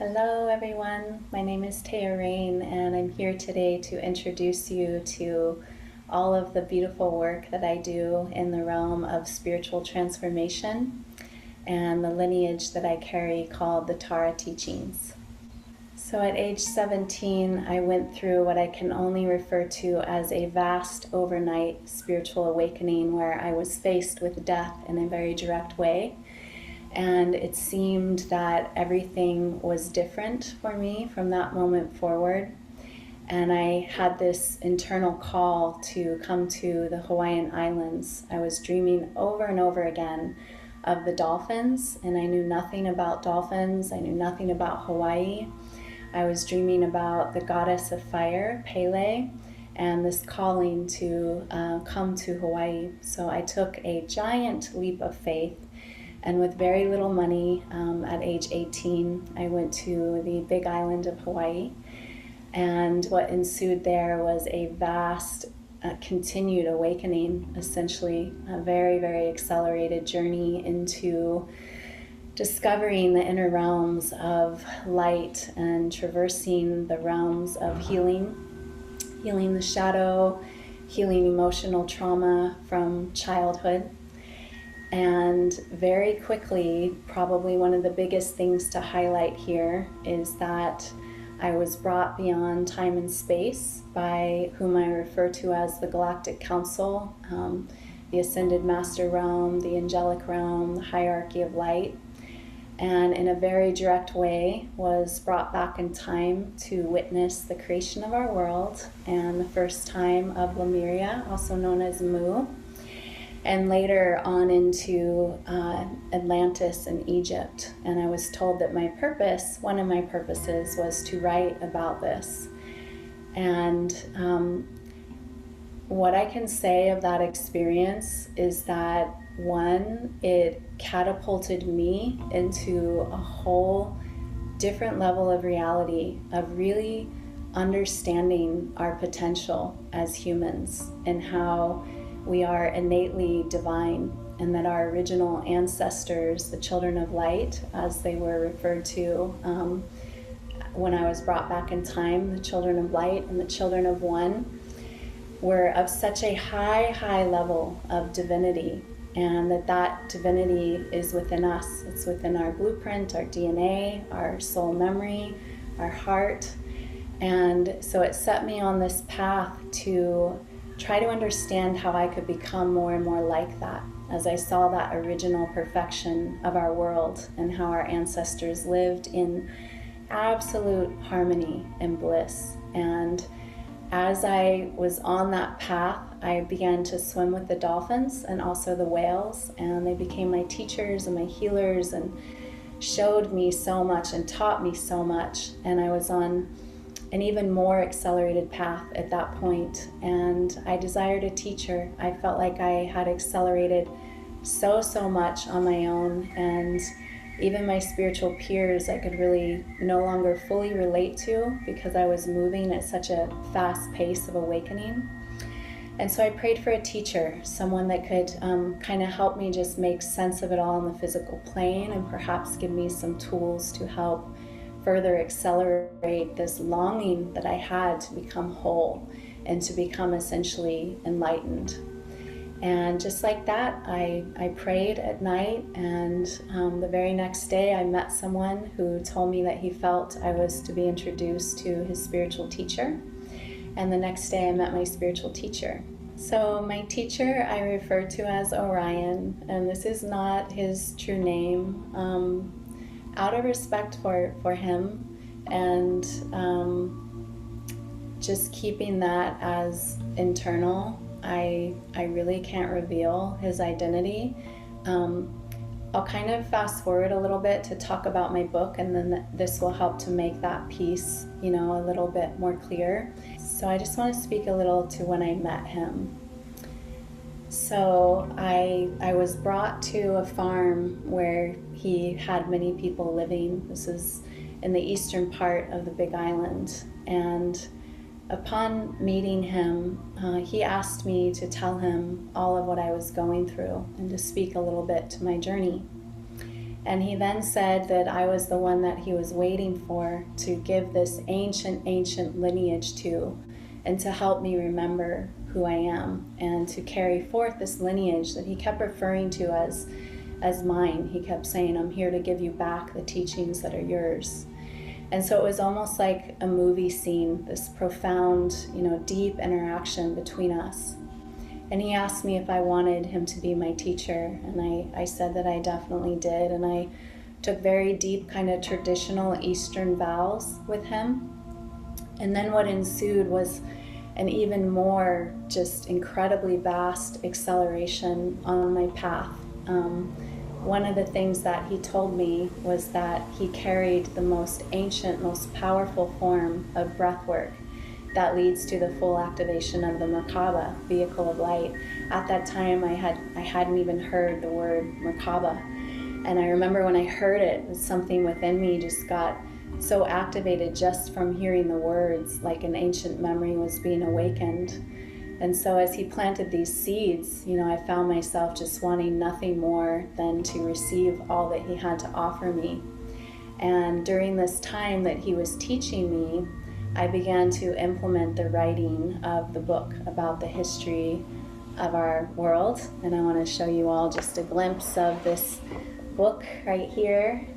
Hello everyone, my name is Taya Raine and I'm here today to introduce you to all of the beautiful work that I do in the realm of spiritual transformation and the lineage that I carry called the Tarah teachings. So at age 17, I went through what I can only refer to as a vast overnight spiritual awakening where I was faced with death in a very direct way. And it seemed that everything was different for me from that moment forward. And I had this internal call to come to the Hawaiian Islands. I was dreaming over and over again of the dolphins, and I knew nothing about dolphins. I knew nothing about Hawaii. I was dreaming about the goddess of fire, Pele, and this calling to come to Hawaii. So I took a giant leap of faith. And with very little money, at age 18, I went to the big island of Hawaii. And what ensued there was a vast, continued awakening, essentially a very, very accelerated journey into discovering the inner realms of light and traversing the realms of healing the shadow, healing emotional trauma from childhood. And very quickly, probably one of the biggest things to highlight here is that I was brought beyond time and space by whom I refer to as the Galactic Council, the Ascended Master Realm, the Angelic Realm, the Hierarchy of Light, and in a very direct way was brought back in time to witness the creation of our world and the first time of Lemuria, also known as Mu, and later on into Atlantis and Egypt. And I was told that my purpose, one of my purposes, was to write about this. And what I can say of that experience is that, one, it catapulted me into a whole different level of reality, of really understanding our potential as humans and how we are innately divine, and that our original ancestors, the children of light, as they were referred to when I was brought back in time, the children of light and the children of one, were of such a high level of divinity, and that divinity is within us. It's within our blueprint, our DNA, our soul memory, our heart. And so it set me on this path to try to understand how I could become more and more like that, as I saw that original perfection of our world and how our ancestors lived in absolute harmony and bliss. And as I was on that path, I began to swim with the dolphins and also the whales, and they became my teachers and my healers and showed me so much and taught me so much. And I was on an even more accelerated path at that point, and I desired a teacher. I felt like I had accelerated so much on my own, and even my spiritual peers I could really no longer fully relate to because I was moving at such a fast pace of awakening. And so I prayed for a teacher, someone that could kind of help me just make sense of it all on the physical plane and perhaps give me some tools to help further accelerate this longing that I had to become whole and to become essentially enlightened. And just like that, I prayed at night, and the very next day I met someone who told me that he felt I was to be introduced to his spiritual teacher. And the next day I met my spiritual teacher. So my teacher I refer to as Orion, and this is not his true name. Out of respect for him, and just keeping that as internal, I really can't reveal his identity. I'll kind of fast forward a little bit to talk about my book, and then this will help to make that piece, a little bit more clear. So I just want to speak a little to when I met him. So I was brought to a farm where he had many people living. This is in the eastern part of the Big Island. And upon meeting him, he asked me to tell him all of what I was going through and to speak a little bit to my journey. And he then said that I was the one that he was waiting for to give this ancient lineage to, and to help me remember who I am, and to carry forth this lineage that he kept referring to as mine. He kept saying, I'm here to give you back the teachings that are yours. And so it was almost like a movie scene, this profound, deep interaction between us. And he asked me if I wanted him to be my teacher, and I said that I definitely did, and I took very deep kind of traditional Eastern vows with him. And then what ensued was an even more just incredibly vast acceleration on my path. One of the things that he told me was that he carried the most ancient, most powerful form of breathwork that leads to the full activation of the Merkaba, vehicle of light. At that time, I hadn't even heard the word Merkaba. And I remember when I heard it, something within me just got so activated just from hearing the words, like an ancient memory was being awakened. And so as he planted these seeds, I found myself just wanting nothing more than to receive all that he had to offer me. And during this time that he was teaching me, I began to implement the writing of the book about the history of our world. And I want to show you all just a glimpse of this book right here.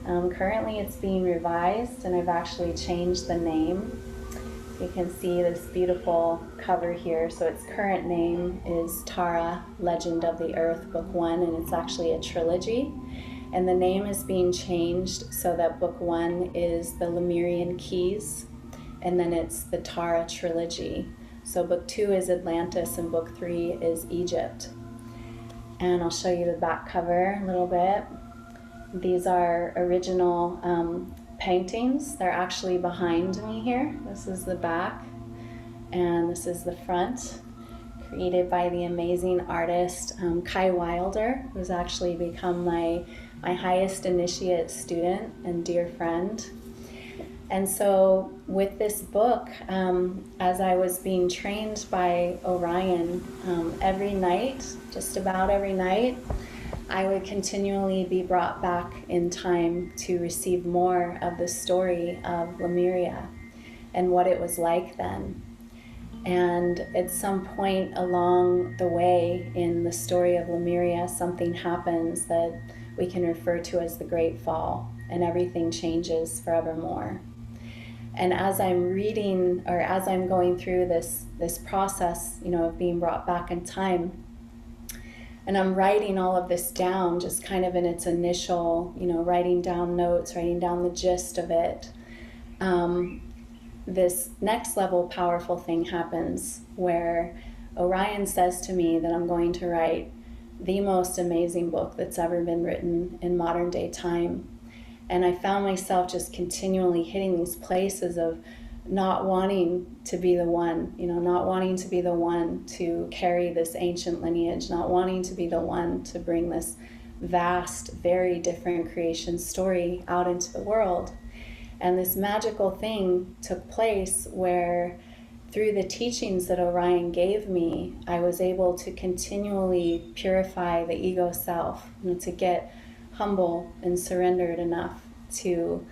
Currently it's being revised, and I've actually changed the name. You can see this beautiful cover here. So its current name is Tarah, Legend of the Earth, Book 1, and it's actually a trilogy. And the name is being changed so that Book 1 is the Lemurian Keys, and then it's the Tarah trilogy. So Book 2 is Atlantis, and Book 3 is Egypt. And I'll show you the back cover a little bit. These are original paintings. They're actually behind me here. This is the back, and this is the front, created by the amazing artist Kai Wilder, who's actually become my highest initiate student and dear friend. And so with this book, as I was being trained by Orion, every night, just about every night, I would continually be brought back in time to receive more of the story of Lemuria and what it was like then. And at some point along the way in the story of Lemuria, something happens that we can refer to as the Great Fall, and everything changes forevermore. And as I'm reading, or as I'm going through this process, of being brought back in time, and I'm writing all of this down, just kind of in its initial, writing down notes, writing down the gist of it, this next level powerful thing happens where Orion says to me that I'm going to write the most amazing book that's ever been written in modern day time. And I found myself just continually hitting these places of not wanting to be the one, not wanting to be the one to carry this ancient lineage, not wanting to be the one to bring this vast, very different creation story out into the world. And this magical thing took place where, through the teachings that Orion gave me, I was able to continually purify the ego self, and to get humble and surrendered enough to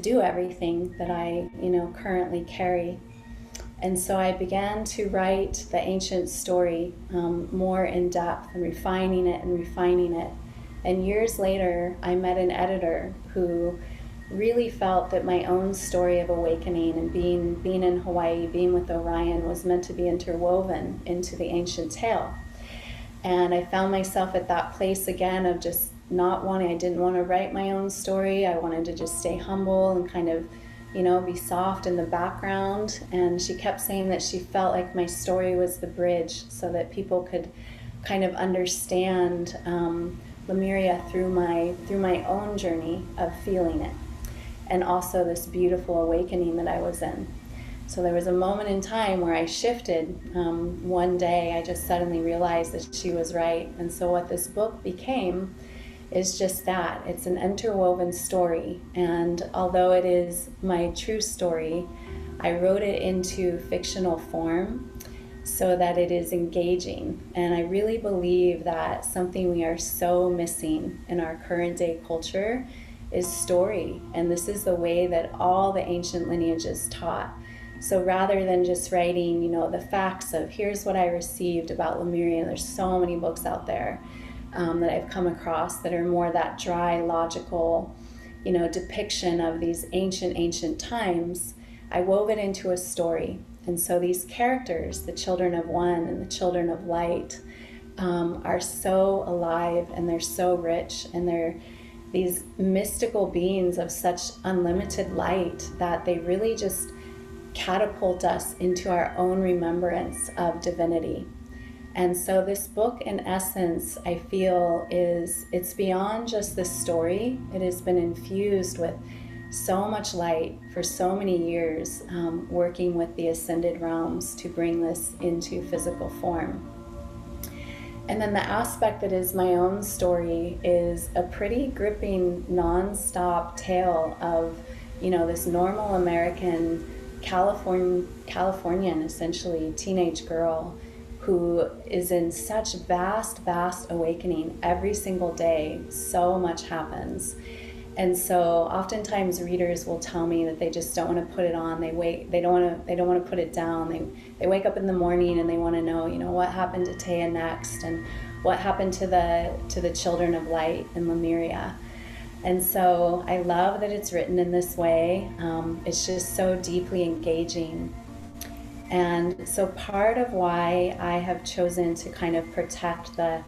do everything that I, currently carry. And so I began to write the ancient story more in depth, and refining it. And years later, I met an editor who really felt that my own story of awakening and being in Hawaii, being with Orion, was meant to be interwoven into the ancient tale. And I found myself at that place again of just I didn't want to write my own story. I wanted to just stay humble and kind of, be soft in the background. And she kept saying that she felt like my story was the bridge so that people could kind of understand Lemuria through my own journey of feeling it, and also this beautiful awakening that I was in. So there was a moment in time where I shifted. One day I just suddenly realized that she was right. And so what this book became is just that. It's an interwoven story. And although it is my true story, I wrote it into fictional form so that it is engaging. And I really believe that something we are so missing in our current day culture is story. And this is the way that all the ancient lineages taught. So rather than just writing, the facts of here's what I received about Lemuria, there's so many books out there that I've come across that are more that dry, logical, depiction of these ancient times. I wove it into a story. And so these characters, the children of one and the children of light, are so alive, and they're so rich, and they're these mystical beings of such unlimited light that they really just catapult us into our own remembrance of divinity. And so this book, in essence, I feel it's beyond just the story. It has been infused with so much light for so many years, working with the ascended realms to bring this into physical form. And then the aspect that is my own story is a pretty gripping, non-stop tale of, this normal American Californian, essentially, teenage girl who is in such vast awakening every single day. So much happens. And so oftentimes readers will tell me that they just don't want to put it on. They don't want to put it down. They wake up in the morning and they want to know, what happened to Taya next, and what happened to the children of light in Lemuria. And so I love that it's written in this way. It's just so deeply engaging. And so part of why I have chosen to kind of protect the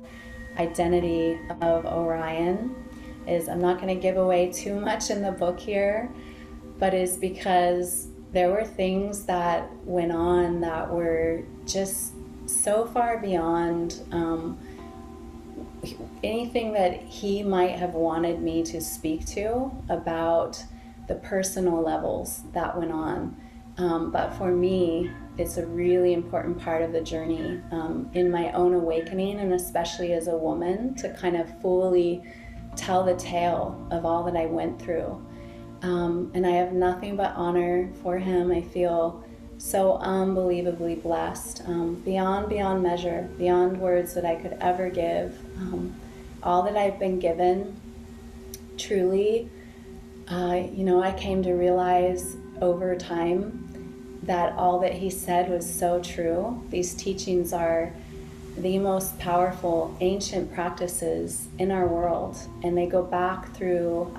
identity of Orion is, I'm not going to give away too much in the book here, but is because there were things that went on that were just so far beyond anything that he might have wanted me to speak to about the personal levels that went on. But for me, it's a really important part of the journey in my own awakening, and especially as a woman, to kind of fully tell the tale of all that I went through. And I have nothing but honor for him. I feel so unbelievably blessed, beyond measure, beyond words that I could ever give. All that I've been given, truly, I came to realize over time that all that he said was so true. These teachings are the most powerful ancient practices in our world, and they go back through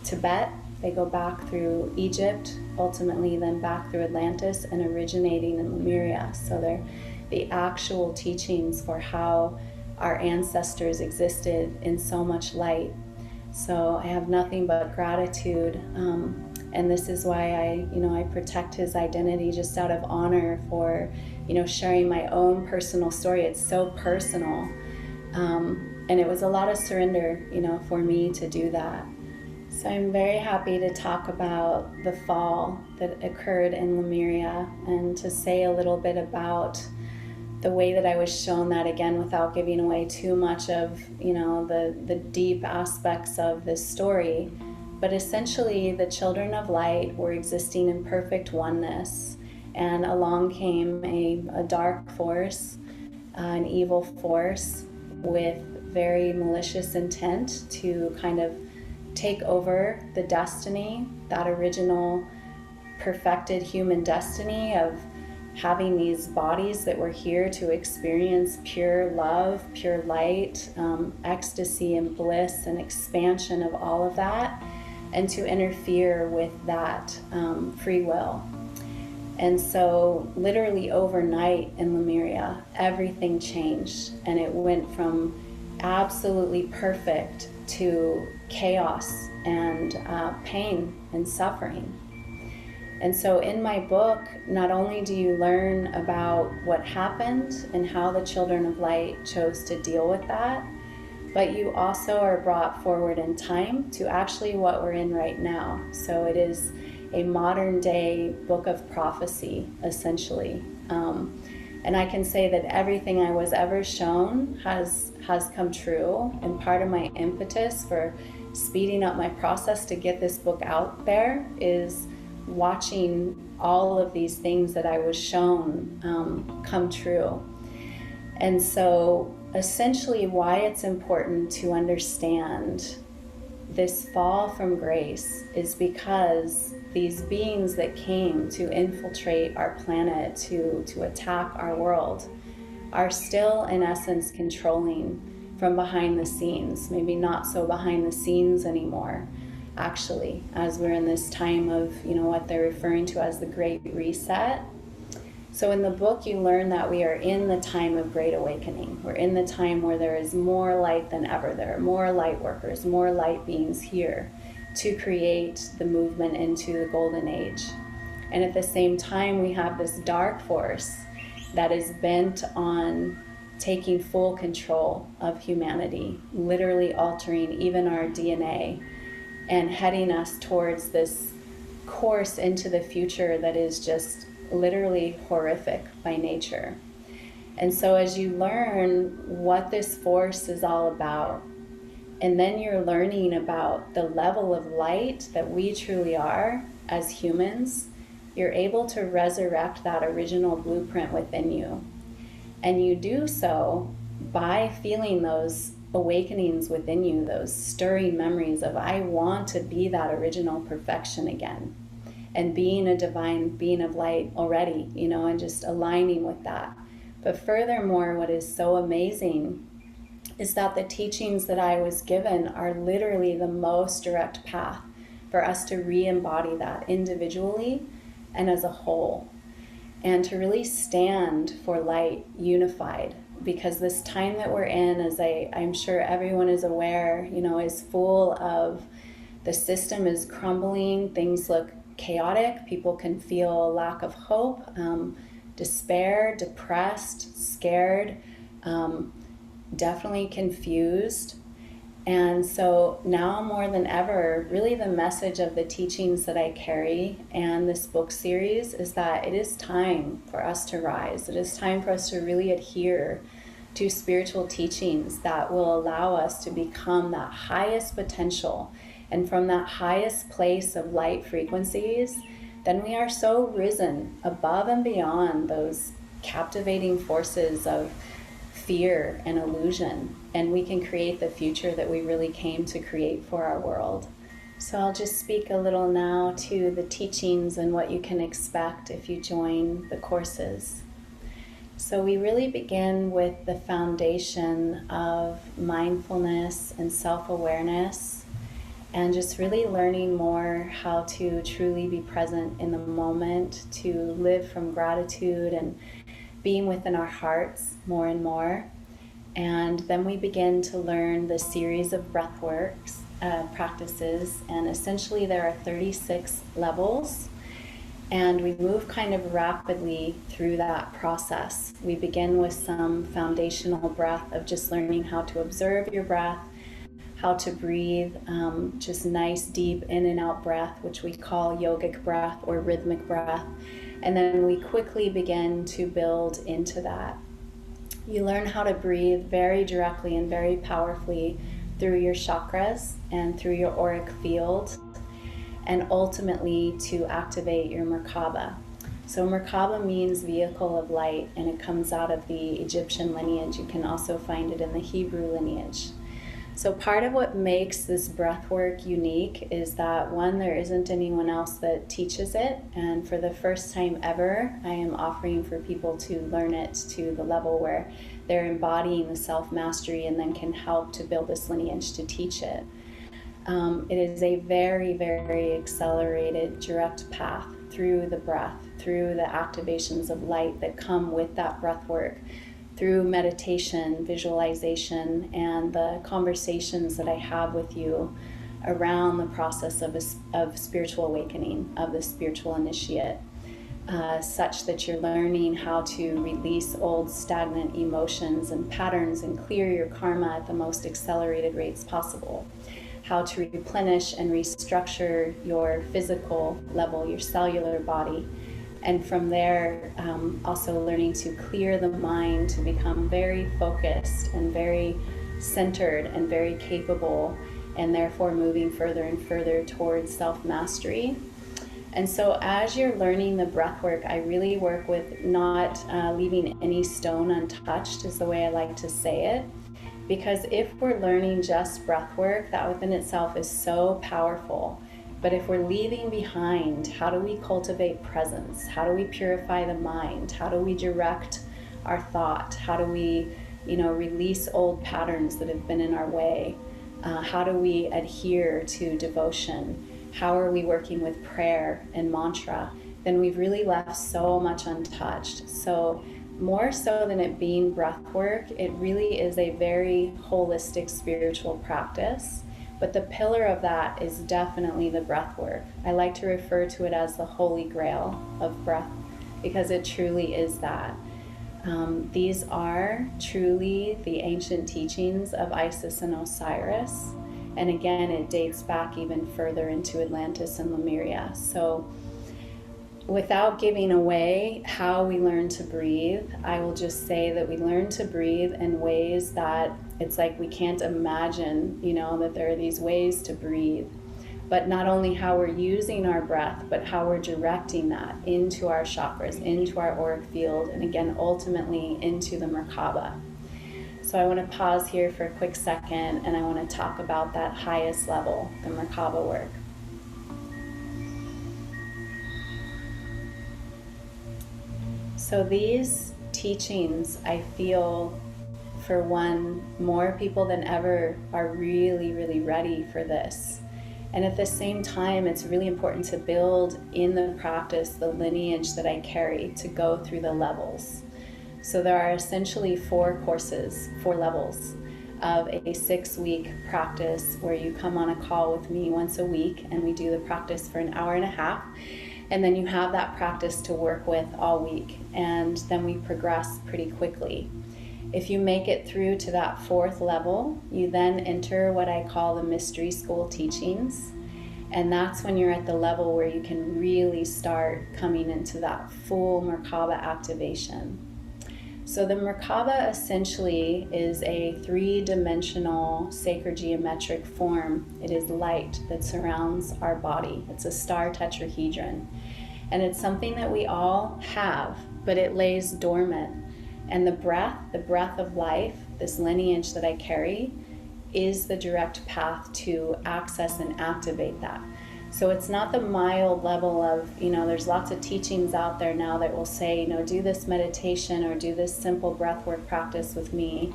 Tibet, they go back through Egypt, ultimately then back through Atlantis, and originating in Lemuria. So they're the actual teachings for how our ancestors existed in so much light. So I have nothing but gratitude, and this is why I protect his identity, just out of honor for sharing my own personal story. It's so personal, and it was a lot of surrender for me to do that. So I'm very happy to talk about the fall that occurred in Lemuria, and to say a little bit about the way that I was shown that, again, without giving away too much of the deep aspects of this story. But essentially, the children of light were existing in perfect oneness, and along came a dark force, an evil force with very malicious intent to kind of take over the destiny, that original perfected human destiny of having these bodies that were here to experience pure love, pure light, ecstasy and bliss and expansion of all of that, and to interfere with that free will. And so literally overnight in Lemuria, everything changed, and it went from absolutely perfect to chaos and pain and suffering. And so in my book, not only do you learn about what happened and how the children of light chose to deal with that, but you also are brought forward in time to actually what we're in right now. So it is a modern day book of prophecy, essentially. And I can say that everything I was ever shown has come true. And part of my impetus for speeding up my process to get this book out there is watching all of these things that I was shown come true. And so essentially why it's important to understand this fall from grace is because these beings that came to infiltrate our planet, to attack our world, are still in essence controlling from behind the scenes. Maybe not so behind the scenes anymore, actually, as we're in this time of, what they're referring to as the Great Reset. So in the book, you learn that we are in the time of Great Awakening. We're in the time where there is more light than ever. There are more light workers, more light beings here to create the movement into the Golden Age. And at the same time, we have this dark force that is bent on taking full control of humanity, literally altering even our DNA and heading us towards this course into the future that is just literally horrific by nature. And so as you learn what this force is all about, and then you're learning about the level of light that we truly are as humans, you're able to resurrect that original blueprint within you. And you do so by feeling those awakenings within you, those stirring memories of, I want to be that original perfection again. And being a divine being of light already, and just aligning with that. But furthermore, what is so amazing is that the teachings that I was given are literally the most direct path for us to re-embody that individually and as a whole, and to really stand for light unified. Because this time that we're in, as I'm sure everyone is aware, is full of, the system is crumbling, things look chaotic, people can feel a lack of hope, despair, depressed, scared, definitely confused. And so now more than ever, really the message of the teachings that I carry and this book series is that it is time for us to rise. It is time for us to really adhere to spiritual teachings that will allow us to become that highest potential. And from that highest place of light frequencies, then we are so risen above and beyond those captivating forces of fear and illusion, and we can create the future that we really came to create for our world. So I'll just speak a little now to the teachings and what you can expect if you join the courses. So we really begin with the foundation of mindfulness and self-awareness, and just really learning more how to truly be present in the moment, to live from gratitude and being within our hearts more and more. And then we begin to learn the series of breathwork practices, and essentially there are 36 levels, and we move kind of rapidly through that process. We begin with some foundational breath of just learning how to observe your breath, how to breathe, just nice deep in and out breath, which we call yogic breath or rhythmic breath. And then we quickly begin to build into that. You learn how to breathe very directly and very powerfully through your chakras and through your auric field, and ultimately to activate your Merkaba. So Merkaba means vehicle of light, and it comes out of the Egyptian lineage. You can also find it in the Hebrew lineage. So part of what makes this breath work unique is that, one, there isn't anyone else that teaches it, and for the first time ever, I am offering for people to learn it to the level where they're embodying the self-mastery and then can help to build this lineage to teach it. It is a very, very accelerated, direct path through the breath, through the activations of light that come with that breath work, through meditation, visualization, and the conversations that I have with you around the process of spiritual awakening, of the spiritual initiate, such that you're learning how to release old stagnant emotions and patterns and clear your karma at the most accelerated rates possible, how to replenish and restructure your physical level, your cellular body. And from there, also learning to clear the mind to become very focused and very centered and very capable, and therefore moving further and further towards self-mastery. And so as you're learning the breath work, I really work with not leaving any stone untouched, is the way I like to say it. Because if we're learning just breath work, that within itself is so powerful. But if we're leaving behind, how do we cultivate presence? How do we purify the mind? How do we direct our thought? How do we, release old patterns that have been in our way? How do we adhere to devotion? How are we working with prayer and mantra? Then we've really left so much untouched. So more so than it being breath work, it really is a very holistic spiritual practice. But the pillar of that is definitely the breath work. I like to refer to it as the holy grail of breath, because it truly is that. These are truly the ancient teachings of Isis and Osiris. And again, it dates back even further into Atlantis and Lemuria. So without giving away how we learn to breathe, I will just say that we learn to breathe in ways that it's like we can't imagine, that there are these ways to breathe. But not only how we're using our breath, but how we're directing that into our chakras, into our auric field, and again, ultimately into the Merkaba. So I want to pause here for a quick second, and I want to talk about that highest level, the Merkaba work. So these teachings, I feel, for one, more people than ever are really, really ready for this. And at the same time, it's really important to build in the practice the lineage that I carry to go through the levels. So there are essentially 4 levels of a 6-week practice where you come on a call with me once a week and we do the practice for an hour and a half. And then you have that practice to work with all week. And then we progress pretty quickly. If you make it through to that 4th level, you then enter what I call the mystery school teachings. And that's when you're at the level where you can really start coming into that full Merkaba activation. So the Merkaba essentially is a 3-dimensional sacred geometric form. It is light that surrounds our body. It's a star tetrahedron. And it's something that we all have, but it lays dormant. And the breath of life, this lineage that I carry, is the direct path to access and activate that. So it's not the mild level of, there's lots of teachings out there now that will say, do this meditation or do this simple breathwork practice with me,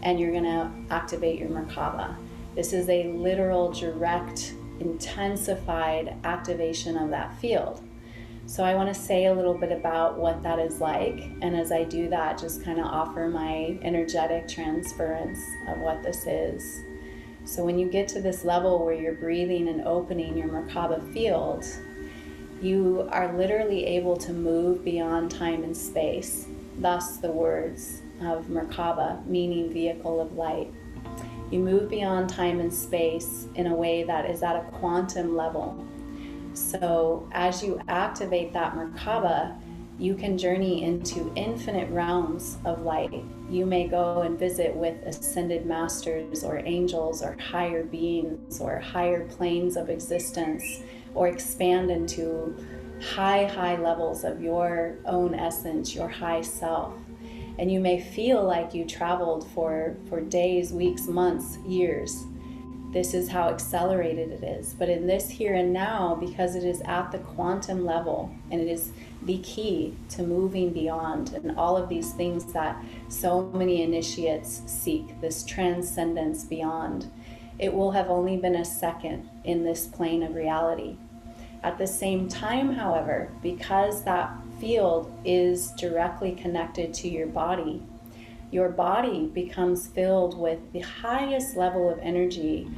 and you're going to activate your Merkaba. This is a literal, direct, intensified activation of that field. So I want to say a little bit about what that is like, and as I do that, just kind of offer my energetic transference of what this is. So when you get to this level where you're breathing and opening your Merkaba field, you are literally able to move beyond time and space, thus the words of Merkaba, meaning vehicle of light. You move beyond time and space in a way that is at a quantum level. So as you activate that Merkaba, you can journey into infinite realms of light. You may go and visit with ascended masters or angels or higher beings or higher planes of existence, or expand into high levels of your own essence, your high self. And you may feel like you traveled for days, weeks, months, years. This is how accelerated it is. But in this here and now, because it is at the quantum level, and it is the key to moving beyond and all of these things that so many initiates seek, this transcendence beyond, it will have only been a second in this plane of reality. At the same time, however, because that field is directly connected to your body becomes filled with the highest level of energy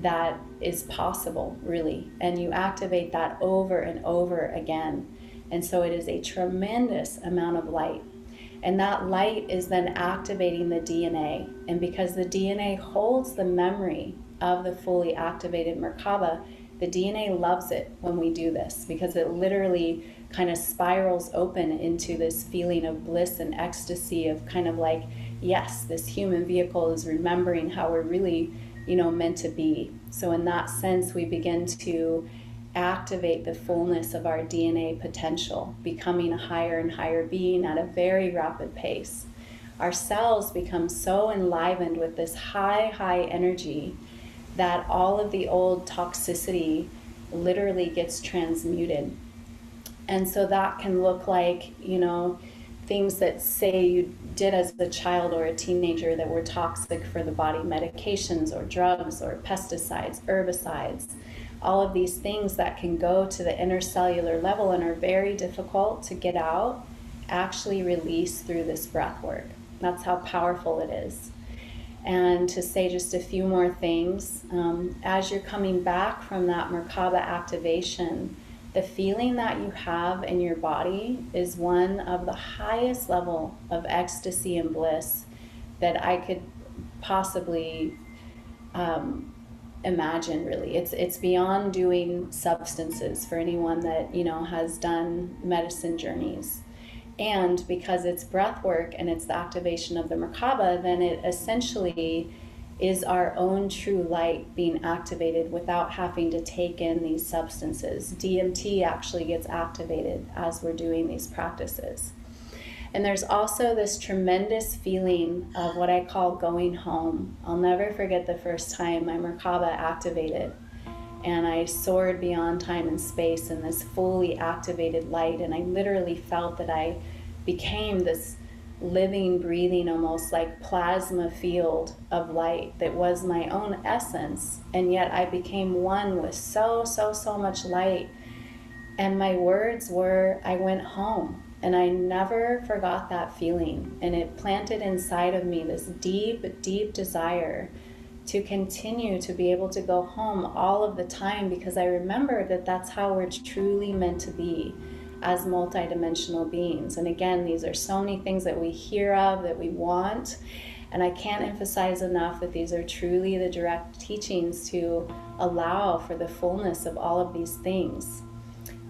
that is possible, really. And you activate that over and over again. And so it is a tremendous amount of light. And that light is then activating the DNA. And because the DNA holds the memory of the fully activated Merkaba, the DNA loves it when we do this, because it literally kind of spirals open into this feeling of bliss and ecstasy of kind of like, yes, this human vehicle is remembering how we're really, meant to be. So in that sense, we begin to activate the fullness of our DNA potential, becoming a higher and higher being at a very rapid pace. Our cells become so enlivened with this high energy that all of the old toxicity literally gets transmuted. And so that can look like, things that say you did as a child or a teenager that were toxic for the body, medications or drugs or pesticides, herbicides, all of these things that can go to the intercellular level and are very difficult to get out, actually release through this breath work. That's how powerful it is. And to say just a few more things, as you're coming back from that Merkaba activation, the feeling that you have in your body is one of the highest level of ecstasy and bliss that I could possibly imagine, really. It's beyond doing substances for anyone that, has done medicine journeys. And because it's breath work and it's the activation of the Merkaba, then it essentially is our own true light being activated without having to take in these substances. DMT actually gets activated as we're doing these practices. And there's also this tremendous feeling of what I call going home. I'll never forget the first time my Merkaba activated and I soared beyond time and space in this fully activated light, and I literally felt that I became this living, breathing, almost like plasma field of light that was my own essence, and yet I became one with so much light. And my words were, I went home. And I never forgot that feeling, and it planted inside of me this deep desire to continue to be able to go home all of the time, because I remember that that's how we're truly meant to be as multidimensional beings. And again, these are so many things that we hear of, that we want, and I can't emphasize enough that these are truly the direct teachings to allow for the fullness of all of these things.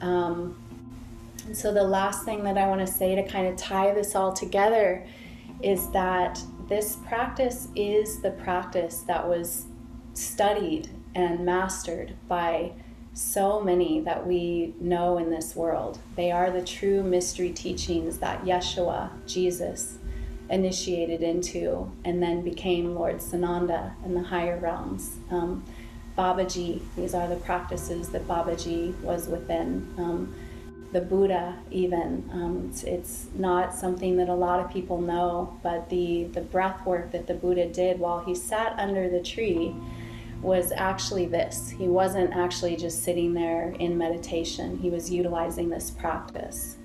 And so the last thing that I want to say to kind of tie this all together is that this practice is the practice that was studied and mastered by so many that we know in this world. They are the true mystery teachings that Yeshua, Jesus, initiated into and then became Lord Sananda in the higher realms. Babaji, these are the practices that Babaji was within. The Buddha even, it's not something that a lot of people know, but the breath work that the Buddha did while he sat under the tree was actually this. He wasn't actually just sitting there in meditation. He was utilizing this practice.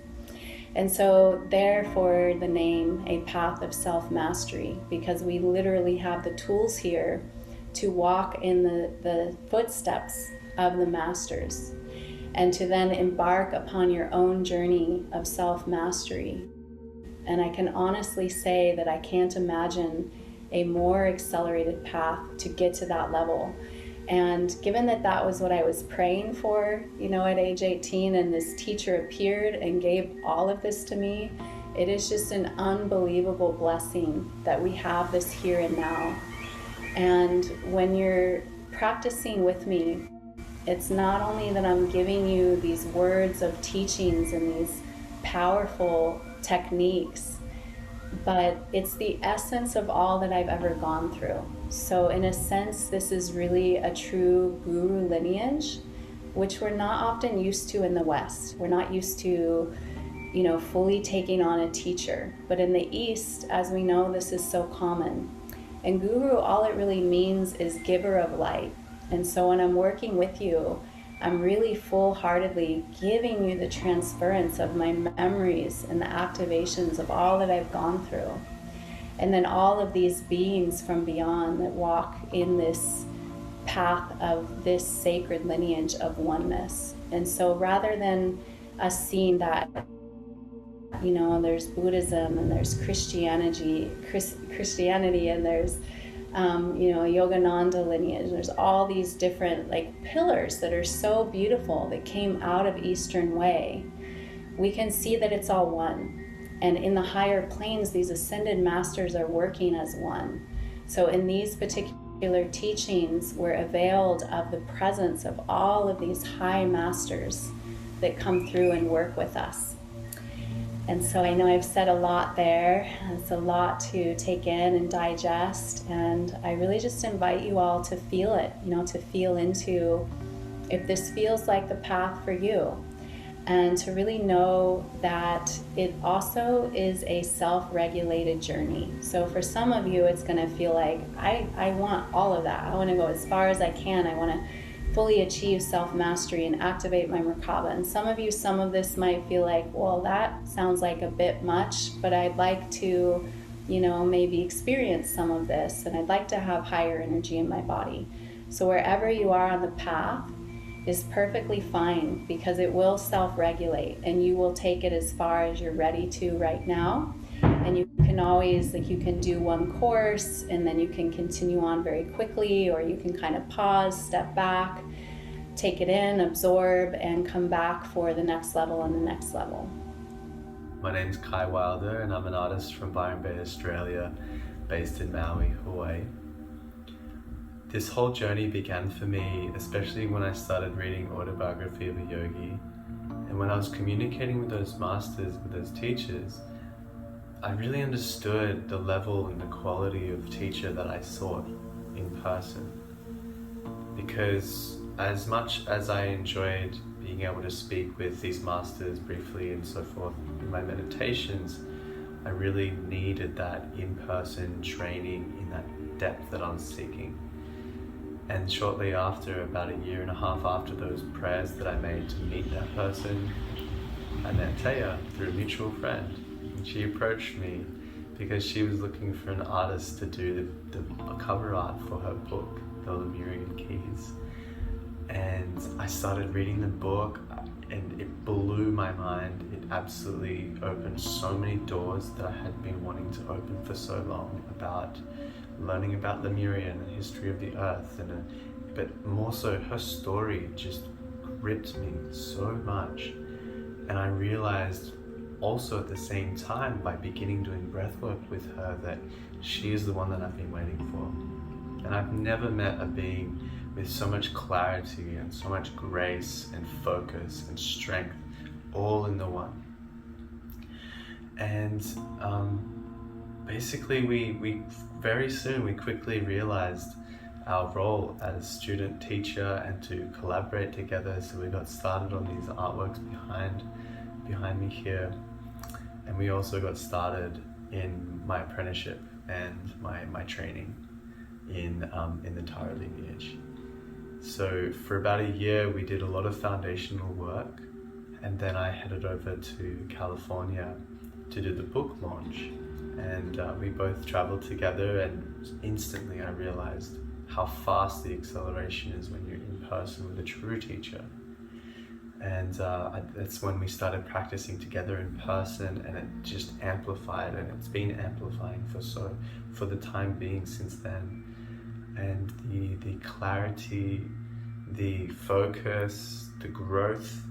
And so therefore the name, A Path of Self-Mastery, because we literally have the tools here to walk in the footsteps of the masters, and to then embark upon your own journey of self-mastery. And I can honestly say that I can't imagine a more accelerated path to get to that level. And given that that was what I was praying for, at age 18, and this teacher appeared and gave all of this to me, it is just an unbelievable blessing that we have this here and now. And when you're practicing with me, it's not only that I'm giving you these words of teachings and these powerful techniques, but it's the essence of all that I've ever gone through. So in a sense, this is really a true guru lineage, which we're not often used to in the West. We're not used to, fully taking on a teacher. But in the East, as we know, this is so common. And guru, all it really means is giver of light. And so when I'm working with you, I'm really full-heartedly giving you the transference of my memories and the activations of all that I've gone through. And then all of these beings from beyond that walk in this path of this sacred lineage of oneness. And so rather than us seeing that, there's Buddhism and there's Christianity and there's Yogananda lineage. There's all these different pillars that are so beautiful that came out of Eastern Way. We can see that it's all one. And in the higher planes, these ascended masters are working as one. So in these particular teachings, we're availed of the presence of all of these high masters that come through and work with us. And so I know I've said a lot there. It's a lot to take in and digest. And I really just invite you all to feel it, to feel into if this feels like the path for you. And to really know that it also is a self-regulated journey. So for some of you, it's going to feel like, I want all of that. I want to go as far as I can. I want to fully achieve self-mastery and activate my Merkaba. And some of you, some of this might feel like, well, that sounds like a bit much, but I'd like to, maybe experience some of this, and I'd like to have higher energy in my body. So wherever you are on the path is perfectly fine, because it will self-regulate and you will take it as far as you're ready to right now. And you can always, you can do one course and then you can continue on very quickly, or you can kind of pause, step back, take it in, absorb, and come back for the next level and the next level. My name's Kai Wilder and I'm an artist from Byron Bay, Australia, based in Maui, Hawaii. This whole journey began for me, especially when I started reading Autobiography of a Yogi. And when I was communicating with those masters, with those teachers, I really understood the level and the quality of teacher that I sought in person. Because as much as I enjoyed being able to speak with these masters briefly and so forth in my meditations, I really needed that in-person training in that depth that I was seeking. And shortly after, about a year and a half after those prayers that I made to meet that person, I met Taya through a mutual friend. And she approached me because she was looking for an artist to do the cover art for her book, The Lemurian Keys. And I started reading the book and it blew my mind. It absolutely opened so many doors that I had been wanting to open for so long, about learning about Lemuria and the history of the earth, but more so her story just gripped me so much. And I realized also at the same time, by beginning doing breathwork with her, that she is the one that I've been waiting for. And I've never met a being with so much clarity and so much grace and focus and strength all in the one. And basically we very soon, we quickly realized our role as student teacher and to collaborate together. So we got started on these artworks behind me here. And we also got started in my apprenticeship and my training in the Tarah lineage. So for about a year, we did a lot of foundational work, and then I headed over to California to do the book launch. And we both traveled together, and instantly I realized how fast the acceleration is when you're in person with a true teacher. And that's when we started practicing together in person, and it just amplified, and it's been amplifying for the time being since then. And the clarity, the focus, the growth,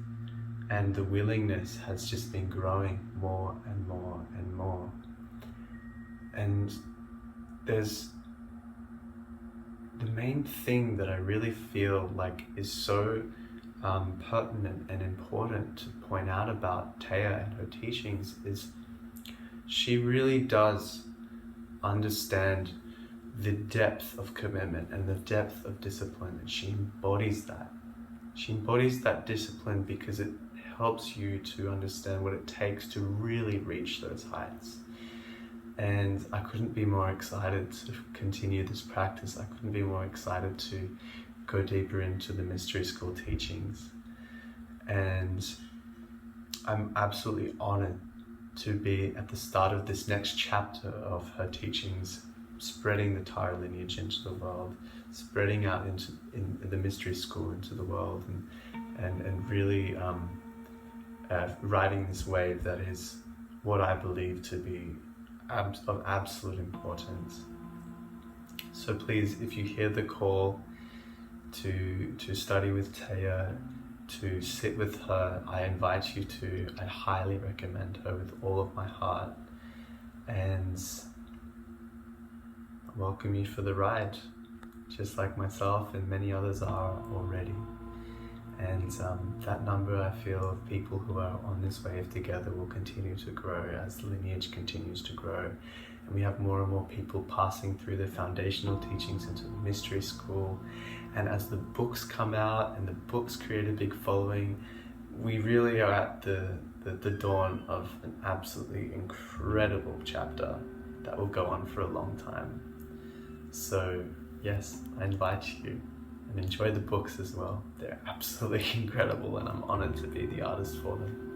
and the willingness has just been growing more and more and more. And there's the main thing that I really feel like is so pertinent and important to point out about Taya and her teachings is she really does understand the depth of commitment and the depth of discipline, and she embodies that. She embodies that discipline because it helps you to understand what it takes to really reach those heights. And I couldn't be more excited to continue this practice. I couldn't be more excited to go deeper into the mystery school teachings. And I'm absolutely honored to be at the start of this next chapter of her teachings, spreading the Tarah lineage into the world, spreading out in the mystery school into the world, and really riding this wave that is what I believe to be of absolute importance. So please, if you hear the call to study with Taya, to sit with her, I invite you to. I highly recommend her with all of my heart, and I welcome you for the ride. just like myself and many others are already. And that number, I feel, of people who are on this wave together will continue to grow as the lineage continues to grow. And we have more and more people passing through the foundational teachings into the mystery school. And as the books come out and the books create a big following, we really are at the dawn of an absolutely incredible chapter that will go on for a long time. So yes, I invite you, and enjoy the books as well. They're absolutely incredible, and I'm honored to be the artist for them.